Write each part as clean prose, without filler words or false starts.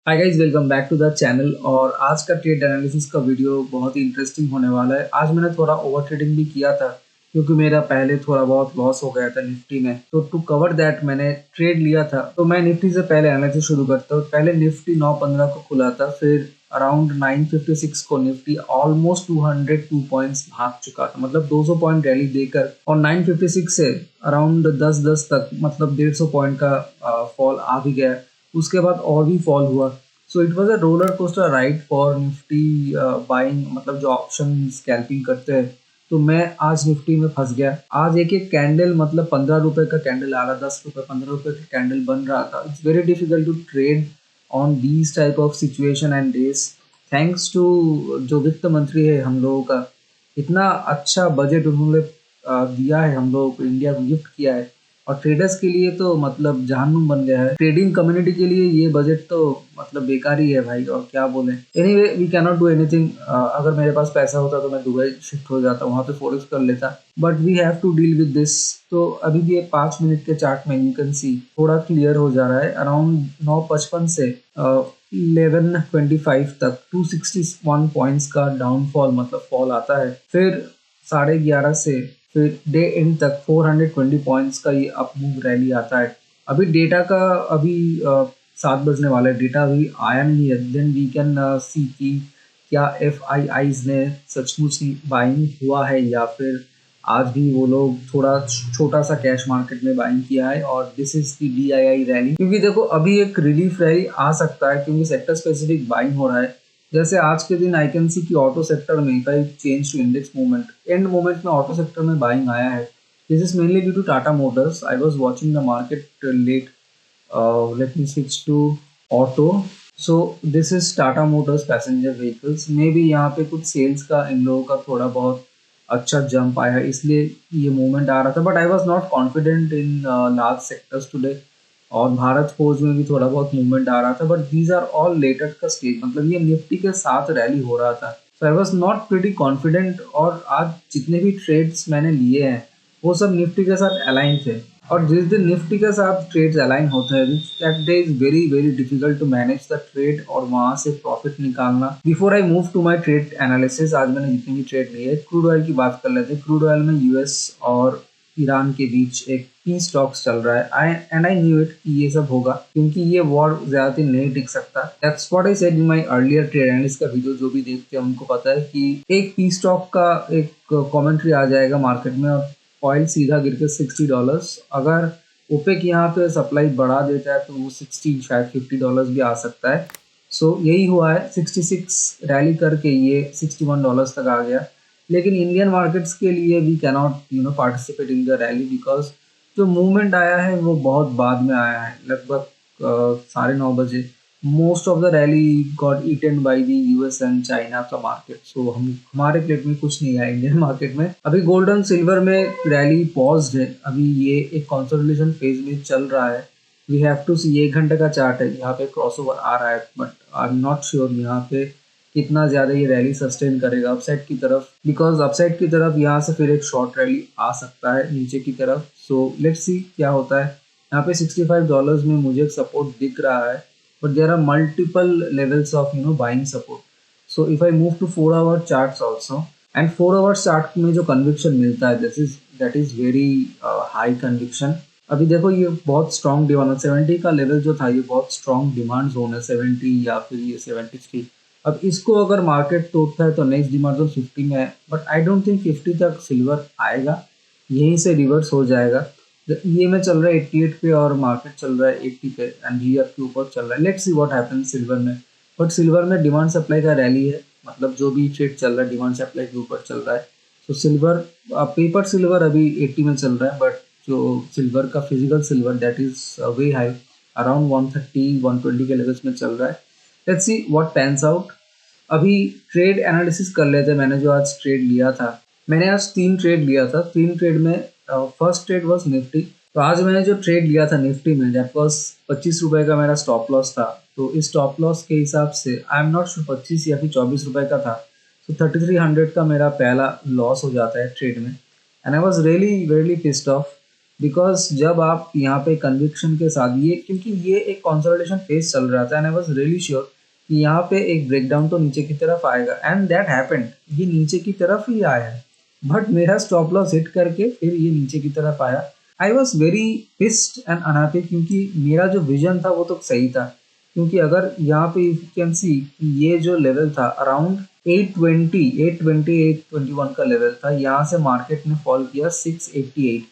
Hi guys, welcome back to the channel. और आज का ट्रेड एनालिसिस का वीडियो बहुत ही इंटरेस्टिंग होने वाला है। आज मैंने थोड़ा ओवर ट्रेडिंग भी किया था क्योंकि मेरा पहले थोड़ा बहुत लॉस हो गया था निफ्टी में। तो टू कवर दैट मैंने ट्रेड लिया था। तो मैं निफ्टी से पहले एनालिसिस शुरू करता हूँ। पहले निफ्टी 9:15 को खुला था, फिर अराउंड 9:56 को निफ्टी ऑलमोस्ट 202 पॉइंट्स भाग चुका था, मतलब 200 पॉइंट रैली देकर। और 9:56 से अराउंड 10:10 तक मतलब 150 पॉइंट का फॉल आ भी गया। उसके बाद और भी फॉल हुआ। So it was a roller coaster ride for Nifty buying, मतलब जो ऑप्शन स्कैल्पिंग करते हैं। तो मैं आज निफ्टी में फंस गया। आज एक एक कैंडल मतलब 15 रुपए का कैंडल आ रहा, 10 रुपए 15 रुपए का कैंडल बन रहा था। It's very difficult to trade on these type of situation and days. Thanks to जो वित्त मंत्री है हम लोगों का, इतना अच्छा बजट उन्होंने दिया है, हम लोगों को इंडिया को गिफ्ट किया है। और ट्रेडर्स के लिए तो मतलब जहन्नुम बन गया है। ट्रेडिंग कम्युनिटी के लिए ये बजट तो मतलब बेकार ही है भाई, और क्या बोले। Anyway, we can not do anything. अगर मेरे पास पैसा होता तो मैं दुबई शिफ्ट हो जाता, वहां पे फॉरेक्स कर लेता। But we have to deal with this. तो अभी भी ये 5 मिनट के चार्ट में यू कैन सी थोड़ा क्लियर हो जा रहा है। अराउंड 9:55 से 11:25 तक 261 पॉइंट्स का डाउनफॉल मतलब फॉल आता है। फिर 11:30 से फिर डे एंड तक 420 पॉइंट्स का ये अप मूव रैली आता है। अभी डेटा का अभी 7 बजने वाला है, डेटा अभी आया नहीं है। देन वी कैन सी कि क्या एफ आई आईज ने सचमुच ही बाइंग हुआ है, या फिर आज भी वो लोग थोड़ा छोटा सा कैश मार्केट में बाइंग किया है। और this is the D I I rally, क्योंकि देखो अभी एक रिलीफ रैली आ सकता है क्योंकि सेक्टर स्पेसिफिक बाइंग हो रहा है। जैसे आज के दिन आई कैन सी की ऑटो सेक्टर में if I change to index movement, and movement में ऑटो सेक्टर में बाइंग आया है। This is mainly due to Tata Motors. I was watching the market late. Let me switch to auto. So this is Tata Motors passenger vehicles. Maybe यहाँ पे कुछ sales का इन लोगों का थोड़ा बहुत अच्छा जंप आया है, इसलिए ये मूवमेंट आ रहा था। But I was not confident in large sectors today. और भारत फोर्ज में भी थोड़ा बहुत मूवमेंट आ रहा था, but these are all later का स्टेज, मतलब ये निफ्टी के साथ रैली हो रहा था। So I was not pretty confident. और आज जितने भी ट्रेड्स मैंने लिए हैं वो सब निफ्टी के साथ अलाइन थे। और जिस दिन निफ्टी के साथ ट्रेड्स अलाइन होते हैं, that day is very very difficult to manage the trade और वहां से प्रॉफिट निकालना। Before I move to my trade analysis, आज मैंने जितनी भी ट्रेड ली है, क्रूड ऑयल की बात कर लेते हैं। क्रूड ऑयल में यूएस और ईरान के बीच एक पीस टॉक्स चल रहा है। आई न्यू इट कि ये सब होगा, क्योंकि ये वॉर ज्यादा दिन नहीं टिक सकता। That's what I said in my earlier trade analysis का वीडियो। जो भी देखते हैं उनको पता है कि एक पीस टॉक का एक कमेंट्री आ जाएगा मार्केट में और ऑयल सीधा गिर के $60। अगर ओपेक यहाँ पे सप्लाई बढ़ा देता है तो वो 60 शायद $50 भी आ सकता है। सो यही हुआ है। 66 रैली करके ये $61 तक आ गया। लेकिन इंडियन मार्केट्स के लिए we cannot participate in the rally, because जो मूवमेंट आया है वो बहुत बाद में आया है, लगभग 9:30 बजे। Most of the rally got eaten by the US and China का मार्केट। सो हम हमारे प्लेट में कुछ नहीं है इंडियन मार्केट में। अभी गोल्ड एंड सिल्वर में रैली पॉज्ड है। अभी ये एक कंसोलिडेशन फेज में चल रहा है। वी हैव टू सी। 1 घंटे का चार्ट है, यहाँ पे क्रॉसओवर आ रहा है, but I am not sure यहाँ पे कितना ज्यादा ये रैली सस्टेन करेगा अपसाइड की तरफ। बिकॉज अपसाइड की तरफ यहाँ से फिर एक शॉर्ट रैली आ सकता है नीचे की तरफ। सो लेट्स सी क्या होता है। यहाँ पे $65 में मुझे सपोर्ट दिख रहा है, but there are multiple levels of buying support. So if I move to 4 hour charts also, and 4 hour chart में जो कन्विक्शन मिलता है, that is very high conviction. अभी देखो ये बहुत स्ट्रॉन्ग डिमांड है। 70 का लेवल जो था ये बहुत स्ट्रॉन्ग डिमांड जोन है, 70 या फिर ये 73। अब इसको अगर मार्केट तोड़ता है तो नेक्स्ट डिमांड जोन 50 में है, बट आई डोंट थिंक 50 तक सिल्वर आएगा, यहीं से रिवर्स हो जाएगा। ये में चल रहा है 88 पे और मार्केट चल रहा है 80 पे, एंड ईयर के ऊपर चल रहा है। Let's see what happens silver में। बट सिल्वर में डिमांड सप्लाई का रैली है, मतलब जो भी ट्रेड चल रहा है डिमांड सप्लाई के ऊपर चल रहा है। तो सिल्वर, पेपर सिल्वर अभी 80 में चल रहा है, बट जो सिल्वर का physical silver that is way high, around 130 120 के लेवल्स में चल रहा है। Let's see what pans out. अभी ट्रेड एनालिसिस कर लेते हैं। मैंने जो आज ट्रेड लिया था, मैंने आज 3 ट्रेड लिया था। 3 ट्रेड में फर्स्ट ट्रेड वाज निफ्टी। तो आज मैंने जो ट्रेड लिया था निफ्टी में, दैट वाज 25 रुपए का मेरा स्टॉप लॉस था। तो इस स्टॉप लॉस के हिसाब से आई एम नॉट श्योर 25 या फिर 24 रुपए का था। तो 3300 का मेरा पहला लॉस हो जाता है ट्रेड में, and I was really really pissed off. Because जब आप यहाँ पे कन्विक्शन के साथ ये, क्योंकि ये एक कंसोलिडेशन फेज चल रहा था and I was really sure कि यहाँ पे एक ब्रेकडाउन तो नीचे की तरफ आएगा एंड दैट हैपेंड, ये नीचे की तरफ ही आया है। बट मेरा स्टॉप लॉस हिट करके फिर ये नीचे की तरफ आया। आई was very pissed and unhappy, क्योंकि मेरा जो विजन था वो तो सही था। क्योंकि अगर यहाँ पे यू कैन सी ये जो लेवल था अराउंड 821 का लेवल था, यहाँ से मार्केट ने फॉल किया 688।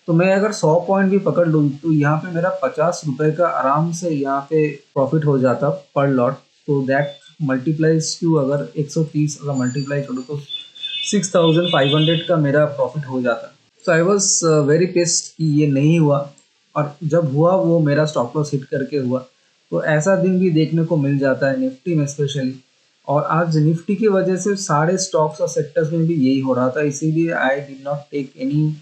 तो मैं अगर 100 पॉइंट भी पकड़ लूँ तो यहाँ पे मेरा 50 रुपए का आराम से यहाँ पे प्रॉफिट हो जाता पर लॉट। तो दैट मल्टीप्लाइज टू, अगर 130 अगर मल्टीप्लाई करूँ तो 6500 का मेरा प्रॉफिट हो जाता। सो आई वॉज वेरी पिस्ड कि ये नहीं हुआ, और जब हुआ वो मेरा स्टॉप लॉस हिट करके हुआ। तो ऐसा दिन भी देखने को मिल जाता है निफ्टी में स्पेशली। और आज निफ्टी की वजह से सारे स्टॉक्स और सेक्टर्स में भी यही हो रहा था, इसीलिए I did not take any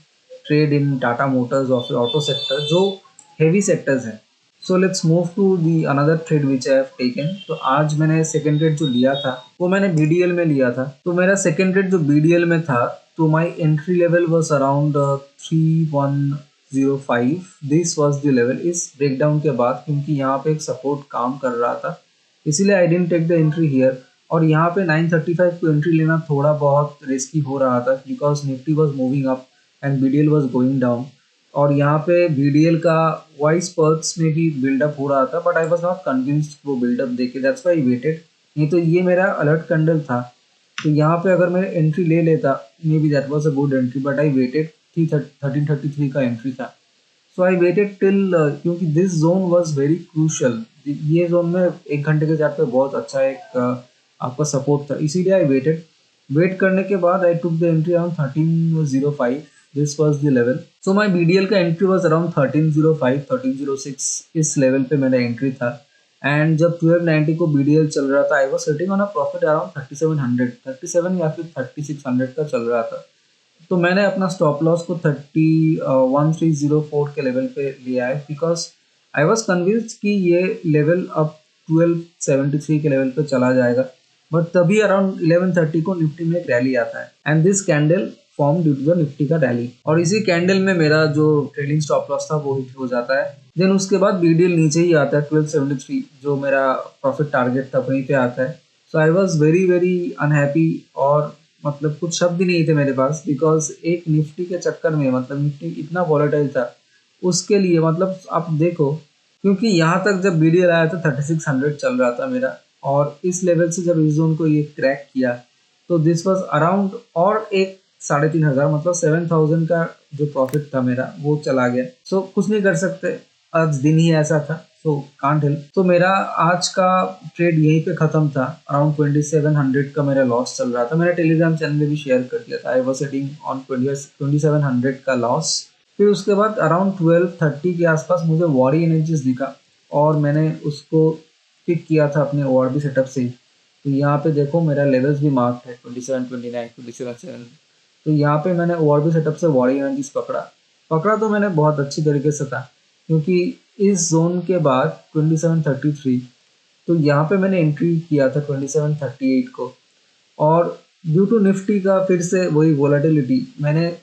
trade in Tata Motors और फिर ऑटो सेक्टर जो हेवी सेक्टर्स हैं। So let's move to the another trade which I have taken. तो आज मैंने सेकेंड ट्रेड जो लिया था वो मैंने बीडीएल में लिया था। तो मेरा सेकेंड ट्रेड जो बीडीएल में था, तो my entry level was around 3105। This was the level इस ब्रेकडाउन के बाद, क्योंकि यहाँ पे एक सपोर्ट काम कर रहा था, इसीलिए I didn't take the entry here. और यहाँ पे 935 को एंट्री लेना थोड़ा बहुत रिस्की हो रहा था, because Nifty was moving up and BDL was going down. और यहाँ पे बीडीएल का वाइस पर्क्स में भी बिल्डअप हो रहा था, but I was not convinced वो बिल्डअप देखे, दैट्स व्हाई आई वेटेड। नहीं तो ये मेरा अलर्ट कैंडल था, तो यहाँ पे अगर मैं एंट्री ले लेता may be that was a good entry, but I waited. 1333 का एंट्री था। सो आई वेटेड टिल, क्योंकि this zone was very crucial. ये जोन में 1 घंटे के चार्ट पे बहुत अच्छा एक आपका सपोर्ट था, इसीलिए आई वेटेड। वेट करने के बाद I took the entry around 1305। This was the level. So my BDL का एंट्री वॉज अराउंड 1305 1306, इस लेवल पे मेरा एंट्री था। एंड जब 1290 को बीडीएल चल रहा था, I was sitting on a profit around 3700 या फिर 3600 का चल रहा था। तो मैंने अपना स्टॉप लॉस को 1304 के लेवल पे लिया है, बिकॉज आई वॉज कन्विंस्ड कि ये लेवल अब 1273 के लेवल पे चला जाएगा। बट तभी अराउंड 1130 को निफ्टी में एक रैली आता है and this candle form due to the Nifty का रैली, और इसी कैंडल में मेरा जो ट्रेडिंग स्टॉप लॉस था वो हिट हो जाता है। देन उसके बाद बीडीएल नीचे ही आता है 1273, जो मेरा प्रॉफिट टारगेट था वहीं पे आता है। So I was very very unhappy, और मतलब कुछ शब्द भी नहीं थे मेरे पास, बिकॉज एक निफ्टी के चक्कर में, मतलब निफ्टी इतना वॉलेटाइल था उसके लिए, मतलब आप देखो, क्योंकि यहाँ तक जब बीडीएल आया था 3600 चल रहा था मेरा, और इस लेवल से जब इस जोन को ये क्रैक किया तो दिस वाज अराउंड, और एक 3500 मतलब 7000 का जो प्रॉफिट था मेरा वो चला गया। सो कुछ नहीं कर सकते, आज दिन ही ऐसा था, सो कांट हेल्प। तो मेरा आज का ट्रेड यहीं पे खत्म था। अराउंड 2700 का मेरा लॉस चल रहा था। मैंने टेलीग्राम चैनल में भी शेयर कर दिया था, आई वॉज सेटिंग ऑन 2700 का लॉस। फिर उसके बाद अराउंड 1230 के आसपास मुझे वॉरी एनर्जीज दिखा, और मैंने उसको पिक किया था अपने ओआरबी सेटअप से। तो यहाँ पे देखो मेरा लेवल्स भी मार्क्ड है 27, 29, 27। तो यहाँ पे मैंने ओआरबी सेटअप से वॉरी एनर्जीज पकड़ा तो मैंने बहुत अच्छी तरीके से था, क्योंकि इस जोन के बाद 2733, तो यहाँ पे मैंने एंट्री किया था 2738 को। और ड्यू टू निफ्टी का फिर से वही वोलेटिलिटी, मैंने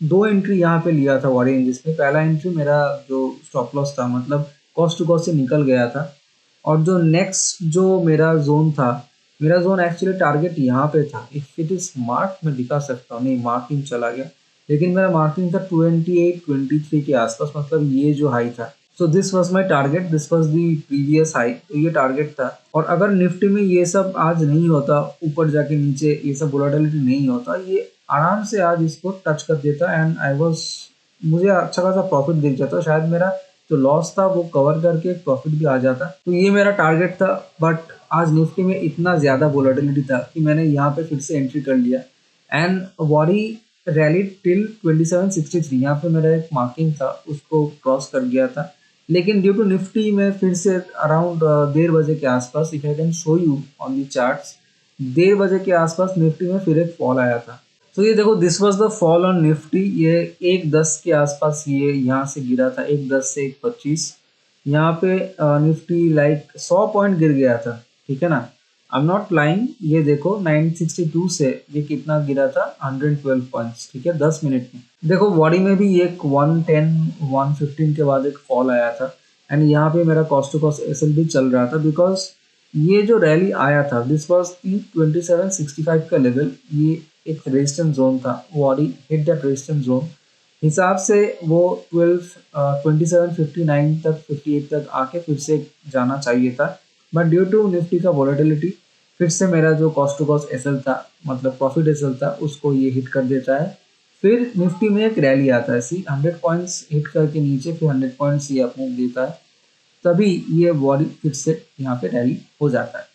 2 एंट्री यहाँ पे लिया था वॉरी एनर्जीज में। पहला एंट्री मेरा जो स्टॉप लॉस था, मतलब कॉस्ट टू कॉस्ट से निकल गया था। और जो नेक्स्ट जो मेरा जोन था, मेरा जोन एक्चुअली टारगेट यहाँ पे था। इफ इट इज मार्क मैं दिखा सकता हूँ, नहीं मार्किंग चला गया, लेकिन मेरा मार्किंग था 28-23 के आसपास, मतलब ये जो हाई था। So this was my target, this was the previous high, तो ये टारगेट था। और अगर निफ्टी में ये सब आज नहीं होता, ऊपर जाके नीचे ये सब वोलेटिलिटी नहीं होता, ये आराम से आज इसको टच कर देता एंड आई वाज, मुझे अच्छा खासा प्रॉफिट दिख जाता। शायद मेरा जो लॉस था वो कवर करके एक प्रॉफिट भी आ जाता। तो ये मेरा टारगेट था, बट आज निफ्टी में इतना ज़्यादा वोलेटिलिटी था कि मैंने यहाँ पे फिर से एंट्री कर लिया एंड वॉरी रैली टिल 2763। यहाँ पे मेरा एक मार्किंग था, उसको क्रॉस कर गया था। लेकिन ड्यू टू निफ्टी में फिर से अराउंड 1:30 बजे के आसपास, if I can show you on the charts, 1:30 बजे के आसपास निफ्टी में फिर एक फॉल आया था। तो ये देखो, this was the fall on Nifty. ये 1:10 के आसपास ये यहाँ से गिरा था, 1:10 से 1:25। यहाँ पे निफ्टी लाइक 100 पॉइंट गिर गया था, ठीक है ना। आई एम नॉट लाइंग, ये देखो 962 से ये कितना गिरा था, 112 पॉइंट्स, ठीक है, 10 मिनट में। देखो बॉडी में भी एक 110 115 के बाद एक फॉल आया था, एंड यहाँ पे मेरा कॉस्ट टू कॉस्ट एसएल भी चल रहा था, बिकॉज ये जो रैली आया था दिस वॉज 2765 का लेवल, ये एक रेजिस्टेंस जोन था, body hit that resistance zone, हिसाब से वो 2759 तक 58 तक आके फिर से जाना चाहिए था, बट ड्यू टू निफ्टी का वॉलेटिलिटी फिर से मेरा जो कॉस्ट टू कॉस्ट एसएल था, मतलब प्रॉफिट एसएल था, उसको ये हिट कर देता है। फिर निफ्टी में एक रैली आता है, सी 100 पॉइंट्स हिट करके नीचे फिर 100 पॉइंट्स ये अपमूव देता है, तभी ये बॉडी फिर से यहाँ पे रैली हो जाता है।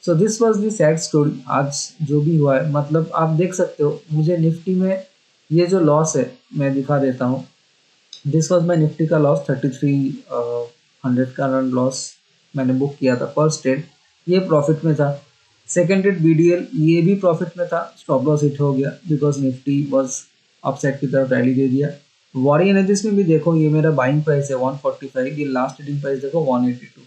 So this was the sad story आज जो भी हुआ है, मतलब आप देख सकते हो मुझे निफ्टी में ये जो लॉस है मैं दिखा देता हूँ। दिस वाज माय निफ्टी का लॉस 3300 का लॉस मैंने बुक किया था फर्स्ट ट्रेड, ये प्रॉफिट में था। सेकेंड ट्रेड बीडीएल, ये भी प्रॉफिट में था, स्टॉप लॉस हिट हो गया बिकॉज निफ्टी वाज अपसाइड की तरफ रैली दे दिया। वॉरी एनर्जीज में भी देखो ये मेरा बाइंग प्राइस है 145, ये लास्ट ट्रेडिंग प्राइस देखो 182।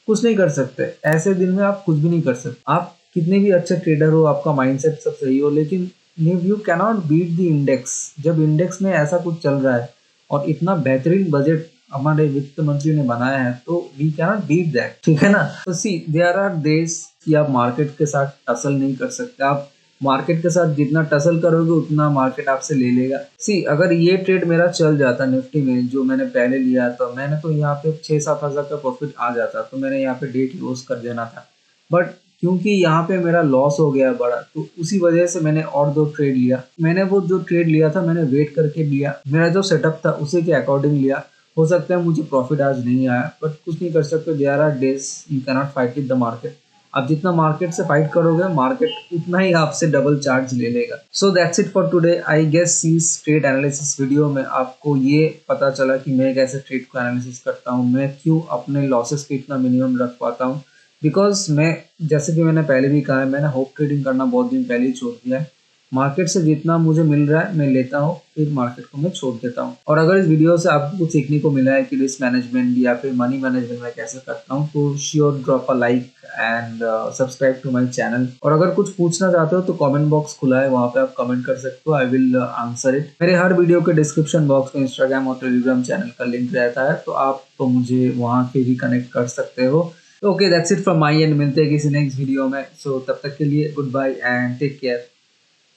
कुछ नहीं कर सकते ऐसे दिन में, आप कुछ भी नहीं कर सकते, आप कितने भी अच्छे ट्रेडर हो, आपका माइंडसेट सब सही हो, लेकिन you cannot beat the index. जब इंडेक्स में ऐसा कुछ चल रहा है और इतना बेहतरीन बजट हमारे वित्त मंत्री ने बनाया है, तो वी कैनॉट बीट दैट, ठीक है ना। तो सी देयर आर डेज कि आप मार्केट के साथ टसल नहीं कर सकते, आप मार्केट के साथ जितना टसल करोगे उतना मार्केट आपसे ले लेगा। सी अगर ये ट्रेड मेरा चल जाता निफ्टी में जो मैंने पहले लिया, तो मैंने तो यहाँ पे 6-7 हज़ार का प्रॉफिट आ जाता, तो मैंने यहाँ पे डे क्लोज कर देना था, बट क्योंकि यहाँ पे मेरा लॉस हो गया बड़ा, तो उसी वजह से मैंने और 2 ट्रेड लिया। मैंने वो जो ट्रेड लिया था मैंने वेट करके लिया, मेरा जो सेटअप था उसी के अकॉर्डिंग लिया। हो सकता है मुझे प्रॉफिट आज नहीं आया, बट कुछ नहीं कर सकते, there are days you cannot fight with the market. आप जितना मार्केट से फाइट करोगे मार्केट उतना ही आपसे डबल चार्ज ले लेगा। So that's it for today. I guess इस ट्रेड एनालिसिस वीडियो में आपको ये पता चला कि मैं कैसे ट्रेड को एनालिसिस करता हूँ, मैं क्यों अपने लॉसेस को इतना मिनिमम रख पाता हूँ, बिकॉज मैं, जैसे कि मैंने पहले भी कहा है, मैंने होप ट्रेडिंग करना बहुत दिन पहले ही छोड़ दिया है। मार्केट से जितना मुझे मिल रहा है मैं लेता हूँ, फिर मार्केट को मैं छोड़ देता हूँ। और अगर इस वीडियो से आपको कुछ सीखने को मिला है कि रिस्क मैनेजमेंट या फिर मनी मैनेजमेंट मैं कैसे करता हूँ, तो sure drop a like and subscribe to my channel. और अगर कुछ पूछना चाहते हो तो कमेंट बॉक्स खुला है, वहाँ पे आप कमेंट कर सकते हो, आई विल आंसर इट। मेरे हर वीडियो के डिस्क्रिप्शन बॉक्स में इंस्टाग्राम और टेलीग्राम चैनल का लिंक रहता है, तो आप तो मुझे वहाँ पे भी कनेक्ट कर सकते हो। Okay that's it from my and, मिलते हैं किसी नेक्स्ट वीडियो में। सो तब तक के लिए goodbye and take care.